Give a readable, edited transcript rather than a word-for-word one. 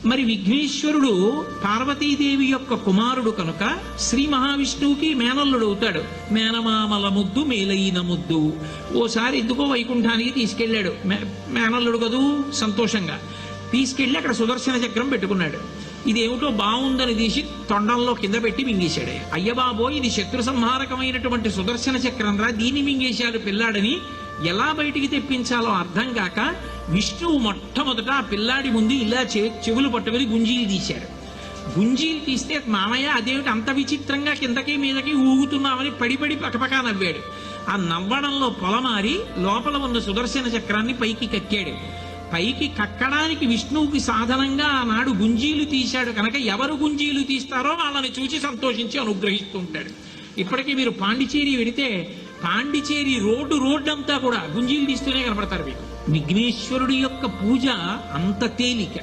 మరి విఘ్నేశ్వరుడు పార్వతీదేవి యొక్క కుమారుడు కనుక శ్రీ మహావిష్ణువుకి మేనల్లుడు అవుతాడు. మేనమామల ముద్దు మేలైన ముద్దు. ఓసారి ఎందుకో వైకుంఠానికి తీసుకెళ్లాడు, మేనల్లుడు కదూ సంతోషంగా తీసుకెళ్లి అక్కడ సుదర్శన చక్రం పెట్టుకున్నాడు. ఇదేమిటో బాగుందని తీసి తొండంలో కింద పెట్టి మింగేశాడు. అయ్యబాబో ఇది శత్రు సంహారకమైనటువంటి సుదర్శన చక్రం రా, దీన్ని మింగేశాడు పిల్లాడని ఎలా బయటికి తెప్పించాలో అర్థం కాక విష్ణువు మొట్టమొదట ఆ పిల్లాడి ముందు ఇలా చెవులు పట్టుకుని గుంజీలు తీశాడు. గుంజీలు తీస్తే మామయ్య అదేమిటి అంత విచిత్రంగా కిందకి మీదకి ఊగుతున్నామని పడి పకపకా నవ్వాడు. ఆ నవ్వడంలో పొలమారి లోపల ఉన్న సుదర్శన చక్రాన్ని పైకి కక్కాడు. పైకి కక్కడానికి విష్ణువుకి సాధనంగా ఆనాడు గుంజీలు తీశాడు కనుక ఎవరు గుంజీలు తీస్తారో వాళ్ళని చూసి సంతోషించి అనుగ్రహిస్తూ ఉంటాడు. ఇప్పటికీ మీరు పాండిచేరి వెడితే పాండిచేరి రోడ్డు అంతా కూడా గుంజీలు తీస్తూనే కనపడతారు మీకు. విఘ్నేశ్వరుడి యొక్క పూజ అంత తేలిక.